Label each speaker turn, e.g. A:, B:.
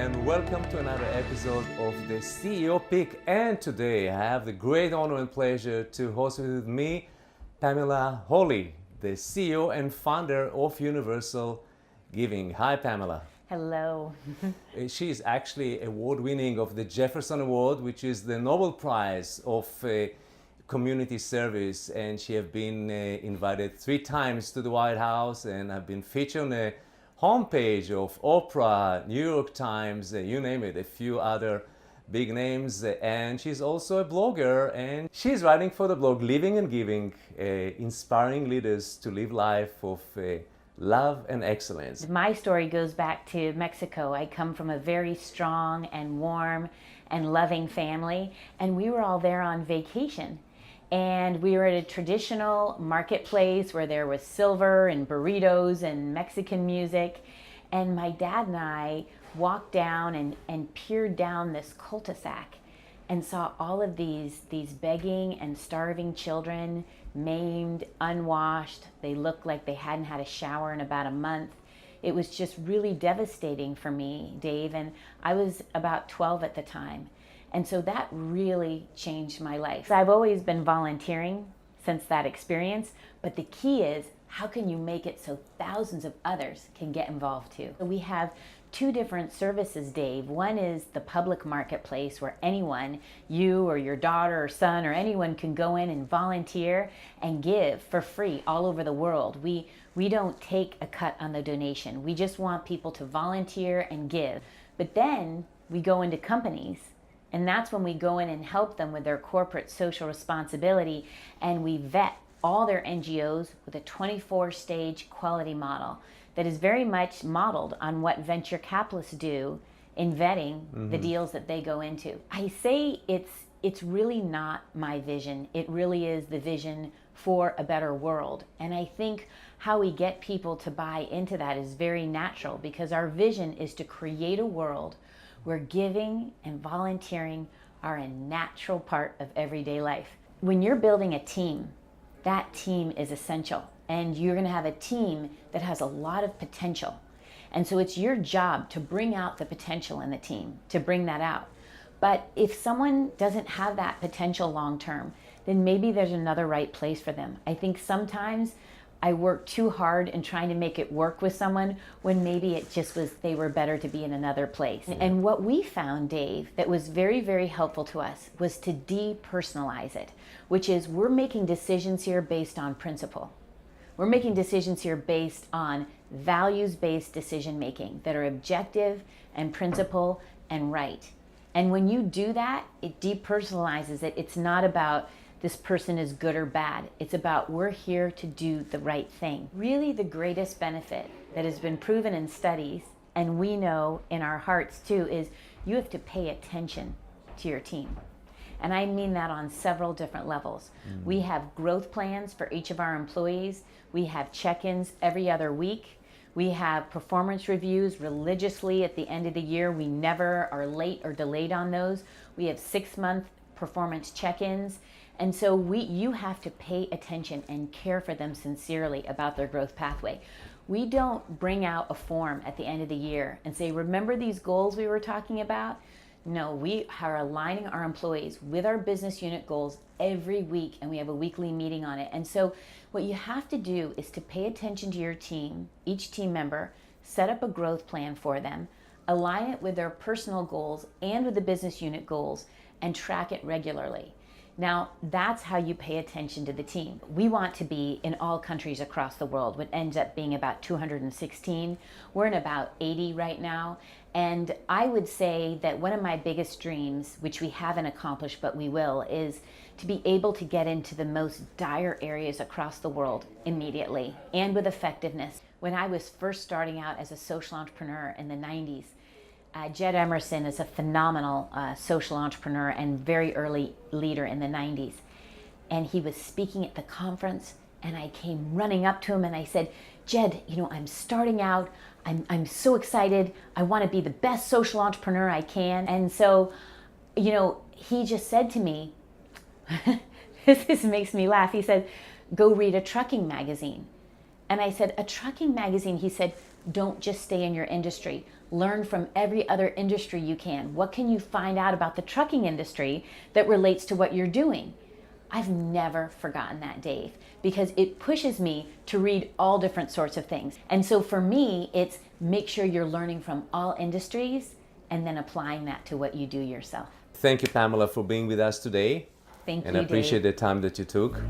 A: and welcome to another episode of the CEOpeek. And today I have the great honor and pleasure to host with me Pamela Hawley, the CEO and founder of UniversalGiving. Hi, Pamela.
B: Hello.
A: She is actually award-winning of the Jefferson Award, which is the Nobel Prize of community service, and she have been invited 3 times to the White House, and have been featured on the homepage of Oprah, New York Times, you name it, a few other big names. And she's also a blogger, and she's writing for the blog Living and Giving, inspiring leaders to live life of love and excellence.
B: My story goes back to Mexico. I come from a very strong and warm and loving family, and we were all there on vacation. And we were at a traditional marketplace where there was silver and burritos and Mexican music. And my dad and I walked down and peered down this cul-de-sac and saw all of these begging and starving children, maimed, unwashed. They looked like they hadn't had a shower in about a month. It was just really devastating for me, Dave, and I was about 12 at the time. And so that really changed my life. I've always been volunteering since that experience, but the key is, how can you make it so thousands of others can get involved too? We have 2 different services, Dave. One is the public marketplace, where anyone, you or your daughter or son or anyone, can go in and volunteer and give for free all over the world. We don't take a cut on the donation. We just want people to volunteer and give. But then we go into companies, and that's when we go in and help them with their corporate social responsibility, and we vet all their NGOs with a 24-stage quality model that is very much modeled on what venture capitalists do in vetting the deals that they go into. I say it's really not my vision. It really is the vision for a better world. And I think how we get people to buy into that is very natural, because our vision is to create a world where giving and volunteering are a natural part of everyday life. When you're building a team, that team is essential. And you're gonna have a team that has a lot of potential. And so it's your job to bring out the potential in the team, to bring that out. But if someone doesn't have that potential long term, then maybe there's another right place for them. I think sometimes I work too hard in trying to make it work with someone when maybe it just was they were better to be in another place. And what we found, Dave, that was very, very helpful to us was to depersonalize it, which is we're making decisions here based on principle. We're making decisions here based on values-based decision making that are objective and principle and right. And when you do that, it depersonalizes it. It's not about this person is good or bad. It's about we're here to do the right thing. Really, the greatest benefit that has been proven in studies, and we know in our hearts too, is you have to pay attention to your team. And I mean that on several different levels. We have growth plans for each of our employees. We have check-ins every other week. We have performance reviews religiously at the end of the year. We never are late or delayed on those. We have 6-month performance check-ins. And so you have to pay attention and care for them sincerely about their growth pathway. We don't bring out a form at the end of the year and say, remember these goals we were talking about? No, we are aligning our employees with our business unit goals every week, and we have a weekly meeting on it. And so what you have to do is to pay attention to your team, each team member, set up a growth plan for them, align it with their personal goals and with the business unit goals, and track it regularly. Now, that's how you pay attention to the team. We want to be in all countries across the world, what ends up being about 216. We're in about 80 right now. And I would say that one of my biggest dreams, which we haven't accomplished, but we will, is to be able to get into the most dire areas across the world immediately and with effectiveness. When I was first starting out as a social entrepreneur in the 90s, Jed Emerson is a phenomenal social entrepreneur and very early leader in the 90s. And he was speaking at the conference, and I came running up to him and I said, Jed, I'm starting out. I'm so excited. I want to be the best social entrepreneur I can. And so, he just said to me, this makes me laugh. He said, go read a trucking magazine. And I said, a trucking magazine. He said, don't just stay in your industry. Learn from every other industry you can. What can you find out about the trucking industry that relates to what you're doing? I've never forgotten that, Dave, because it pushes me to read all different sorts of things. And so for me, it's make sure you're learning from all industries and then applying that to what you do yourself.
A: Thank you, Pamela, for being with us today.
B: Thank you,
A: And I appreciate
B: Dave.
A: the time that you took.